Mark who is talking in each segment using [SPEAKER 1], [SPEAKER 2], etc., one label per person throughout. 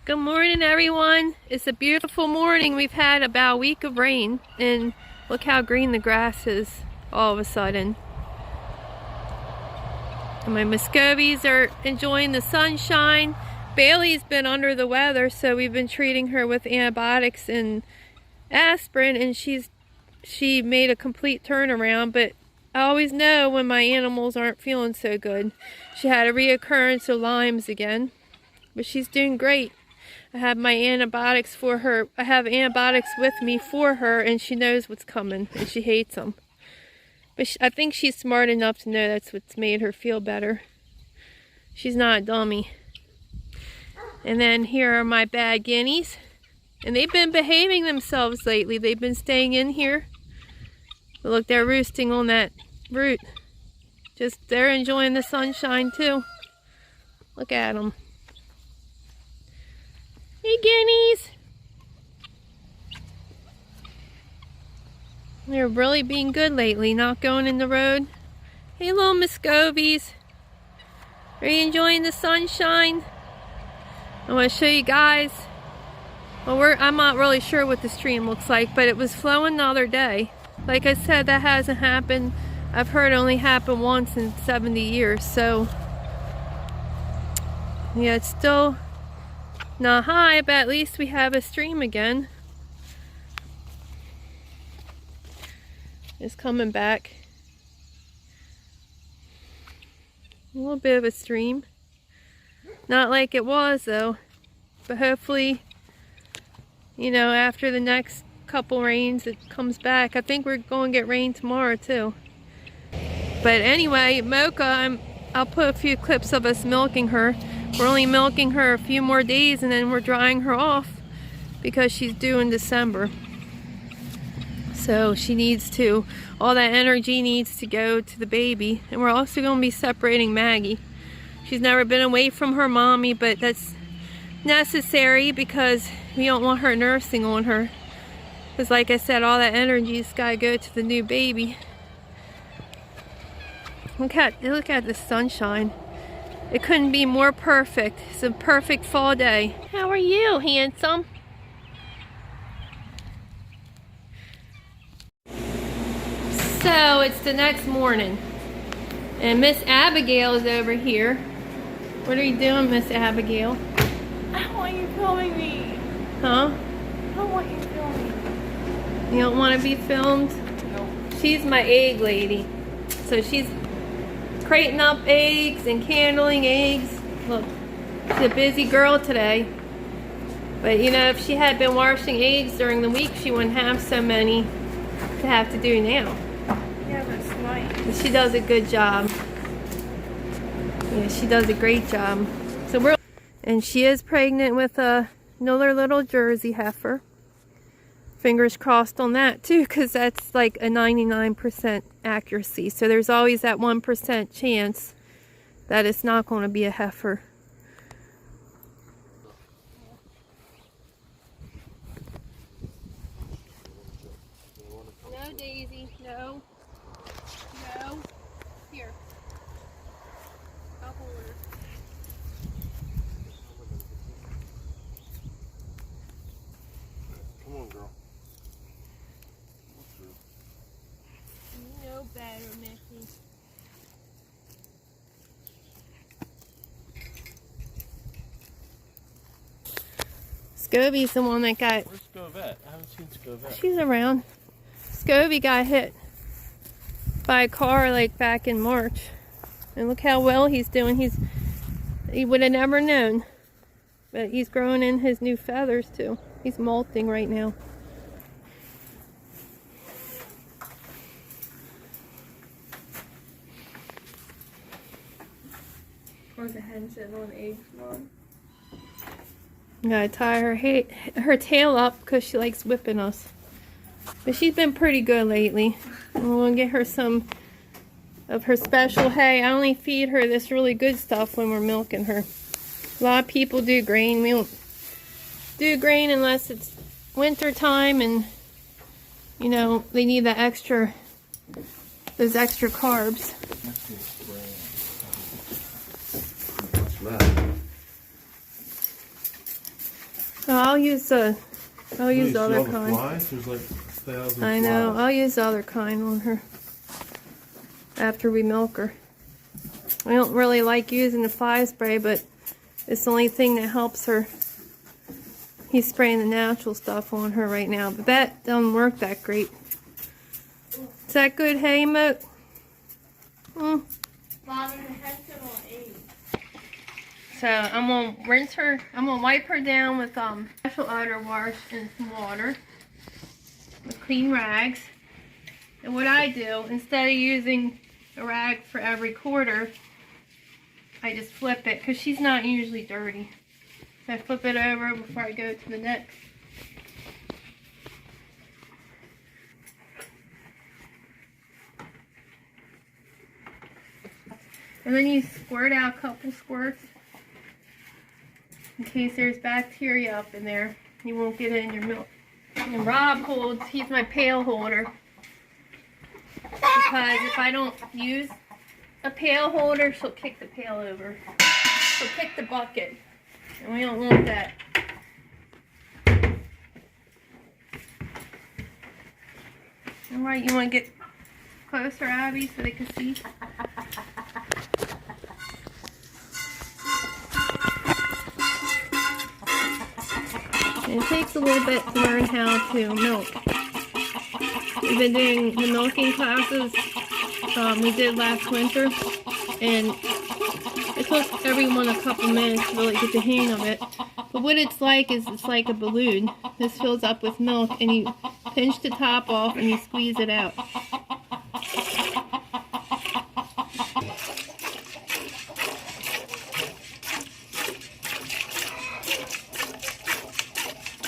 [SPEAKER 1] Good morning, everyone. It's a beautiful morning. We've had about a week of rain, and look how green the grass is all of a sudden. And my Muscovies are enjoying the sunshine. Bailey's been under the weather, so we've been treating her with antibiotics and aspirin, and she made a complete turnaround, but I always know when my animals aren't feeling so good. She had a reoccurrence of Lyme's again, but she's doing great. I have my antibiotics for her. I have antibiotics with me for her, and she knows what's coming, and she hates them. But I think she's smart enough to know that's what's made her feel better. She's not a dummy. And then here are my bad guineas. And they've been behaving themselves lately. They've been staying in here. But look, they're roosting on that root. They're enjoying the sunshine too. Look at them. Hey, guineas. They're really being good lately, not going in the road. Hey, little Muscovies. Are you enjoying the sunshine? I want to show you guys. Well, I'm not really sure what the stream looks like, but it was flowing the other day. Like I said, that hasn't happened. I've heard it only happened once in 70 years. So, yeah, it's still not high, but at least we have a stream again. It's coming back. A little bit of a stream. Not like it was though, but hopefully, you know, after the next couple rains it comes back. I think we're going to get rain tomorrow too. But anyway, Mocha, I'll put a few clips of us milking her. We're only milking her a few more days and then we're drying her off because she's due in December. So she needs to, all that energy needs to go to the baby. And we're also going to be separating Maggie. She's never been away from her mommy, but that's necessary because we don't want her nursing on her. Because like I said, all that energy's got to go to the new baby. Look at the sunshine. It couldn't be more perfect. It's a perfect fall day. How are you, handsome? So it's the next morning. And Miss Abigail is over here. What are you doing, Miss Abigail?
[SPEAKER 2] I don't want you filming me.
[SPEAKER 1] Huh?
[SPEAKER 2] I don't want you filming.
[SPEAKER 1] You don't want to be filmed?
[SPEAKER 2] No.
[SPEAKER 1] She's my egg lady. So she's crating up eggs and candling eggs. Look, she's a busy girl today. But you know, if she had been washing eggs during the week, she wouldn't have so many to have to do now.
[SPEAKER 2] Yeah, that's nice.
[SPEAKER 1] She does a good job. Yeah, she does a great job. And she is pregnant with another little Jersey heifer. Fingers crossed on that too, because that's like a 99% accuracy. So there's always that 1% chance that it's not going to be a heifer. No, Daisy, no. No. Here. I'll hold her.
[SPEAKER 3] Come on, girl.
[SPEAKER 1] You know better, Mickey. Scobie's the one that got...
[SPEAKER 3] Where's Scovette? I haven't seen Scovette.
[SPEAKER 1] She's around. Scobie got hit by a car like back in March. And look how well he's doing. He would have never known. But he's growing in his new feathers too. He's molting right now.
[SPEAKER 2] Where's the hen sitting on eggs, Mom?
[SPEAKER 1] Gotta tie her tail up because she likes whipping us. But she's been pretty good lately. And we're gonna get her some of her special hay. I only feed her this really good stuff when we're milking her. A lot of people do grain. We don't do grain unless it's winter time and you know they need that extra, those extra carbs.
[SPEAKER 3] What's that?
[SPEAKER 1] Oh, I'll use the other kind.
[SPEAKER 3] Flies? There's like 1,000
[SPEAKER 1] I know.
[SPEAKER 3] flies.
[SPEAKER 1] I'll use the other kind on her after we milk her. I don't really like using the fly spray, but it's the only thing that helps her. He's spraying the natural stuff on her right now, but that doesn't work that great. Is that good, hey, Mo?
[SPEAKER 2] Mommy, the hen's on eggs.
[SPEAKER 1] So I'm gonna rinse her. I'm gonna wipe her down with special outer wash and some water with clean rags. And what I do, instead of using a rag for every quarter, I just flip it because she's not usually dirty. So I flip it over before I go to the next. And then you squirt out a couple squirts in case there's bacteria up in there. You won't get it in your milk. And Rob holds, he's my pail holder. Because if I don't use a pail holder, she'll kick the pail over. She'll kick the bucket. And we don't want that. Alright, you want to get closer, Abby, so they can see? And it takes a little bit to learn how to milk. We've been doing the milking classes we did last winter, and it took everyone a couple minutes to really get the hang of it. But what it's like is it's like a balloon. This fills up with milk, and you pinch the top off and you squeeze it out.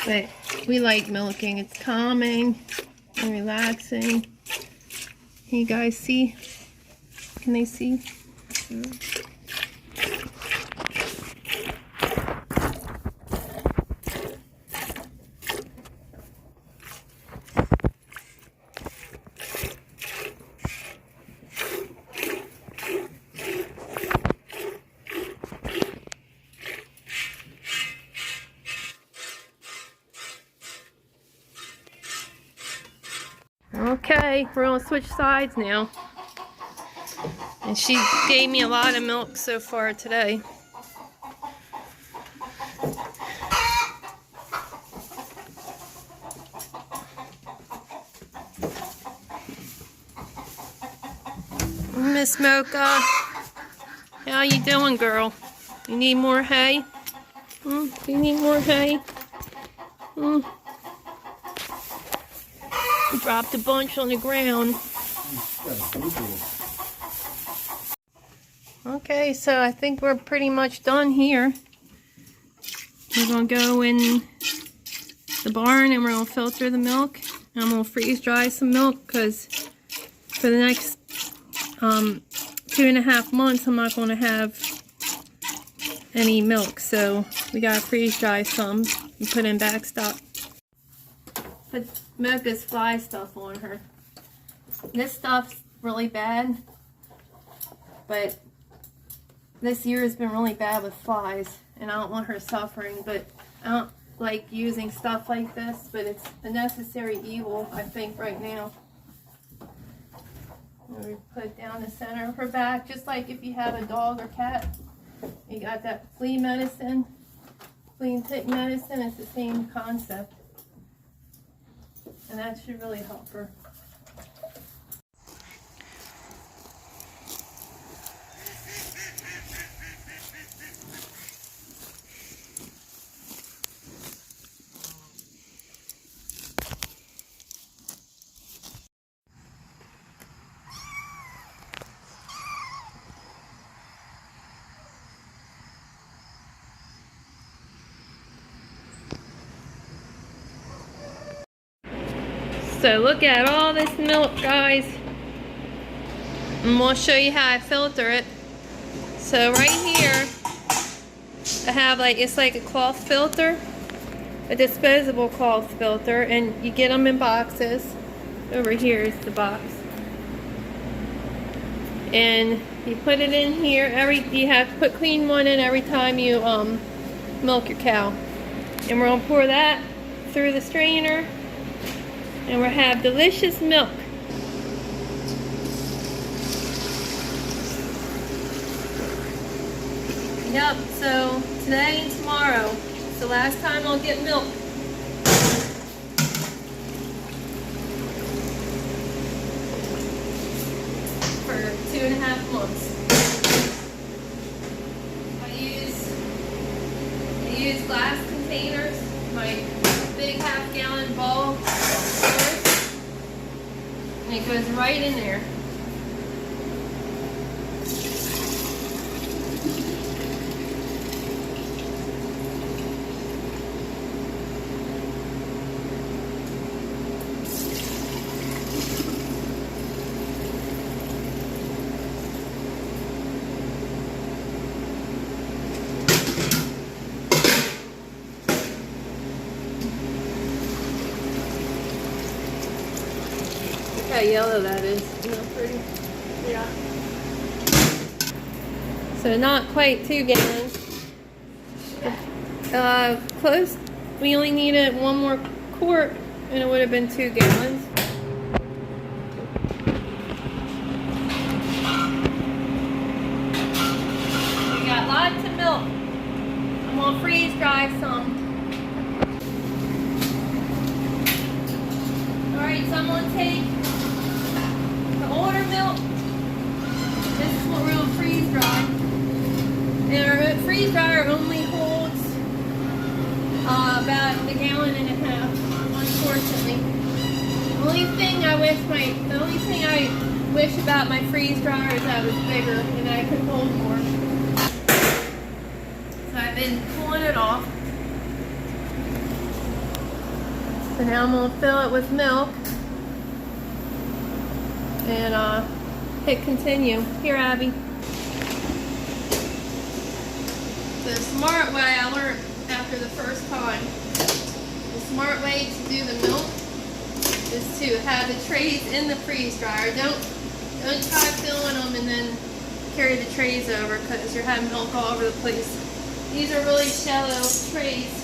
[SPEAKER 1] But we like milking. It's calming and relaxing. Can you guys see? Can they see? Okay, we're gonna switch sides now. And she gave me a lot of milk so far today. Miss Mocha, how you doing, girl? You need more hay? Do you need more hay? Dropped a bunch on the ground. Okay, so I think we're pretty much done here. We're going to go in the barn and we're going to filter the milk. I'm going to freeze dry some milk because for the next 2.5 months I'm not going to have any milk. So we got to freeze dry some and put in backstop. Put Mocha's fly stuff on her. This stuff's really bad, but this year has been really bad with flies, and I don't want her suffering, but I don't like using stuff like this, but it's a necessary evil, I think, right now. And we put it down the center of her back, just like if you have a dog or cat. You got that flea medicine, flea and tick medicine, it's the same concept. And that should really help her. So look at all this milk, guys. And we'll show you how I filter it. So right here, I have it's like a cloth filter, a disposable cloth filter, and you get them in boxes. Over here is the box. And you put it in here. You have to put clean one in every time you milk your cow. And we're gonna pour that through the strainer, and we'll have delicious milk. Yep, so today and tomorrow, it's the last time I'll get milk. For 2.5 months. I use glass containers, my big half-gallon bowl, and it goes right in there. Look how yellow that is. Isn't that pretty?
[SPEAKER 2] Yeah.
[SPEAKER 1] So not quite 2 gallons. Close. We only needed 1 more quart, and it would have been 2 gallons. We got lots of milk. I'm gonna freeze dry some. Alright, so I'm gonna take the older milk. This is what we're gonna freeze dry. And our freeze dryer only holds about 1.5 gallons, unfortunately. The only thing I wish about my freeze dryer is that it was bigger and I could hold more. So I've been pulling it off. So now I'm gonna fill it with milk and hit continue. Here, Abby. The smart way I learned after the first time, the smart way to do the milk is to have the trays in the freeze dryer. Don't try filling them and then carry the trays over, because you're having milk all over the place. These are really shallow trays.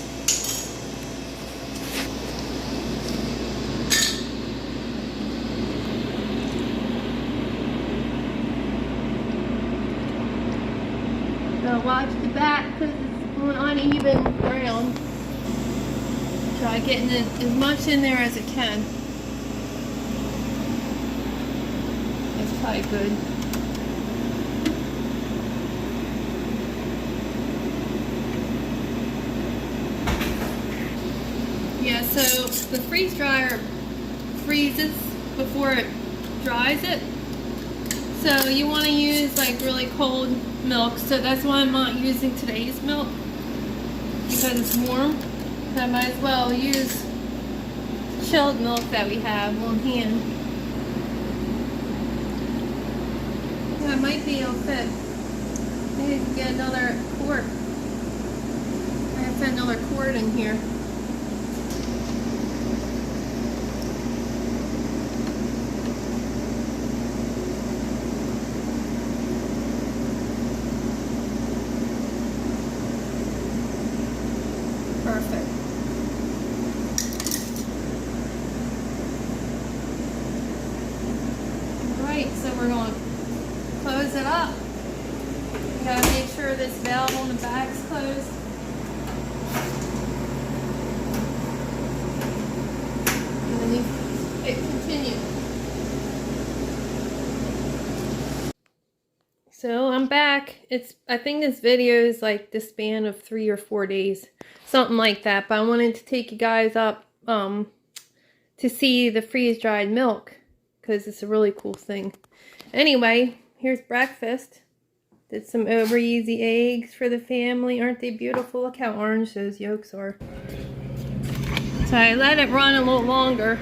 [SPEAKER 1] Watch the back because it's on uneven ground. Try getting as much in there as it can. That's probably good. Yeah, so the freeze dryer freezes before it dries it. So you want to use like really cold milk. So that's why I'm not using today's milk, because it's warm. So I might as well use chilled milk that we have on hand. Yeah, it might be able to fit. Maybe I can get another quart. I have to fit another quart in here. Perfect. Alright, so we're going to close it up. You gotta make sure this valve on the back's closed. And then you hit continue. So I'm back. I think this video is like the span of 3 or 4 days. Something like that. But I wanted to take you guys up to see the freeze-dried milk, because it's a really cool thing. Anyway, here's breakfast. Did some over easy eggs for the family. Aren't they beautiful? Look how orange those yolks are. So I let it run a little longer.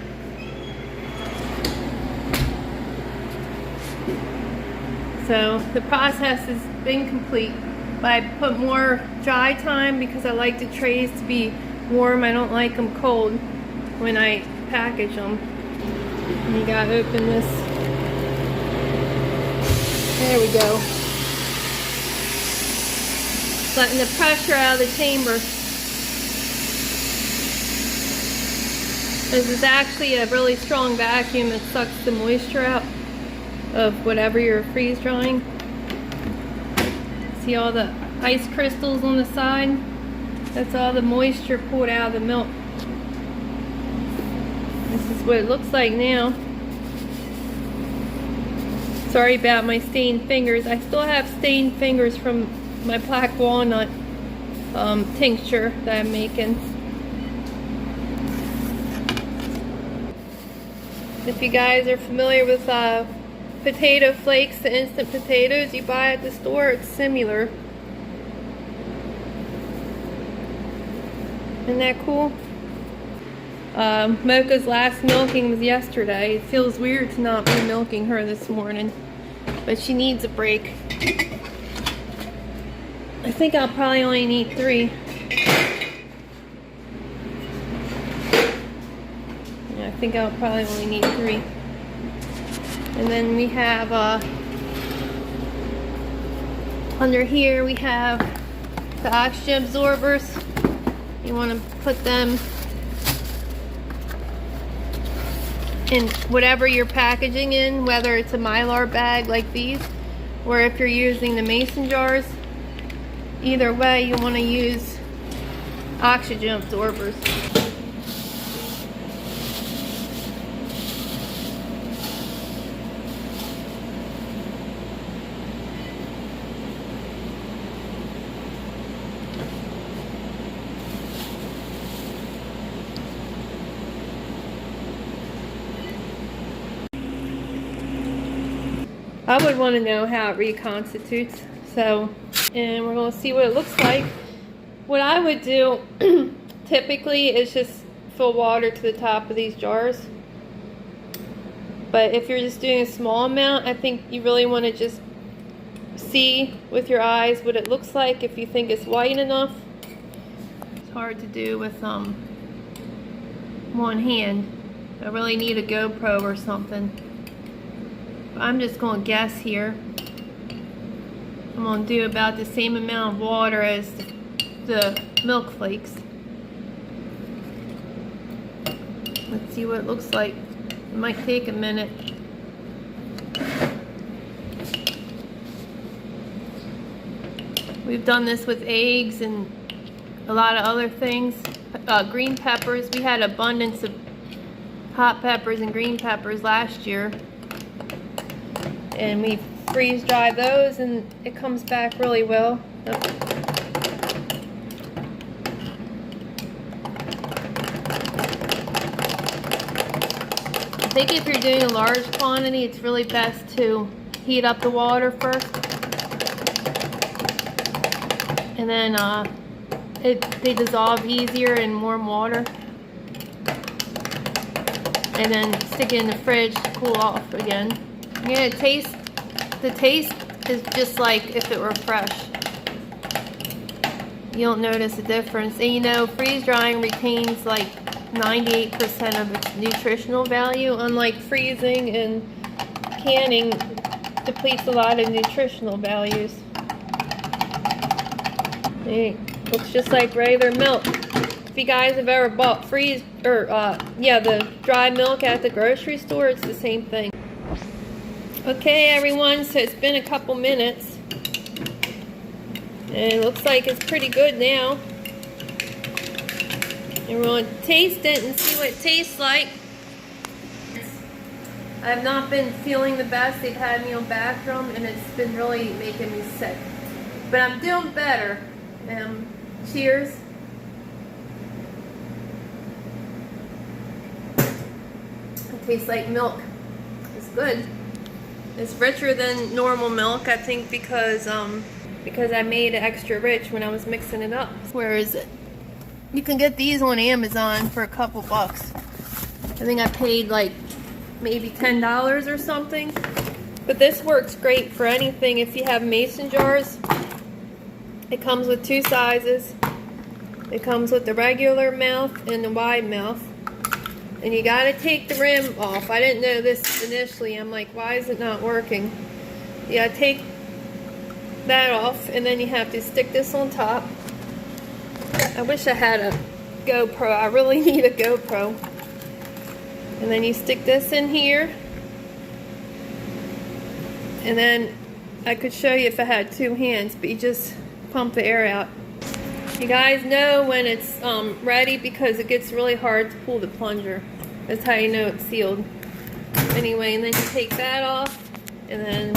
[SPEAKER 1] So the process has been complete. But I put more dry time because I like the trays to be warm. I don't like them cold when I package them. And you gotta open this. There we go. Letting the pressure out of the chamber. This is actually a really strong vacuum that sucks the moisture out of whatever you're freeze drying. See all the ice crystals on the side? That's all the moisture pulled out of the milk. This is what it looks like now. Sorry about my stained fingers. I still have stained fingers from my black walnut tincture that I'm making. If you guys are familiar with potato flakes, the instant potatoes you buy at the store, it's similar. Isn't that cool? Mocha's last milking was yesterday. It feels weird to not be milking her this morning, but she needs a break. I think I'll probably only need 3. Yeah, I think I'll probably only need 3. And then we have, under here we have the oxygen absorbers. You want to put them in whatever you're packaging in, whether it's a Mylar bag like these, or if you're using the mason jars. Either way, you want to use oxygen absorbers. I would want to know how it reconstitutes. So, and we're going to see what it looks like. What I would do typically is just fill water to the top of these jars. But if you're just doing a small amount, I think you really want to just see with your eyes what it looks like if you think it's white enough. It's hard to do with one hand. I really need a GoPro or something. I'm just going to guess here. I'm going to do about the same amount of water as the milk flakes. Let's see what it looks like. It might take a minute. We've done this with eggs and a lot of other things. Green peppers. We had abundance of hot peppers and green peppers last year. And we freeze dry those and it comes back really well. I think if you're doing a large quantity, it's really best to heat up the water first. And then they dissolve easier in warm water. And then stick it in the fridge to cool off again. Yeah, the taste is just like if it were fresh. You don't notice a difference. And you know, freeze drying retains like 98% of its nutritional value, unlike freezing and canning depletes a lot of nutritional values. It looks just like regular milk. If you guys have ever bought the dry milk at the grocery store, it's the same thing. Okay everyone, so it's been a couple minutes and it looks like it's pretty good now. And we're going to taste it and see what it tastes like. I have not been feeling the best. They've had me on Bactrim and it's been really making me sick. But I'm doing better. Cheers. It tastes like milk. It's good. It's richer than normal milk, I think, because I made it extra rich when I was mixing it up. Where is it? You can get these on Amazon for a couple bucks. I think I paid like maybe $10 or something. But this works great for anything. If you have mason jars, it comes with 2 sizes. It comes with the regular mouth and the wide mouth. And you gotta take the rim off. I didn't know this initially. I'm like, why is it not working? You gotta take that off, and then you have to stick this on top. I wish I had a GoPro. I really need a GoPro. And then you stick this in here. And then I could show you if I had two hands, but you just pump the air out. You guys know when it's ready because it gets really hard to pull the plunger. That's how you know it's sealed. Anyway, and then you take that off, and then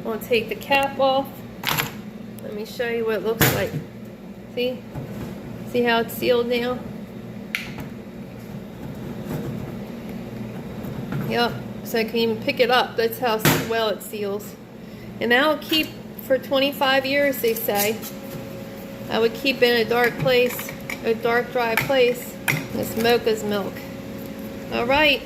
[SPEAKER 1] we're going to take the cap off. Let me show you what it looks like. See? See how it's sealed now? Yep, so I can even pick it up. That's how well it seals. And that'll keep for 25 years, they say. I would keep in a dark place, a dark, dry place. This Mocha's milk. All right.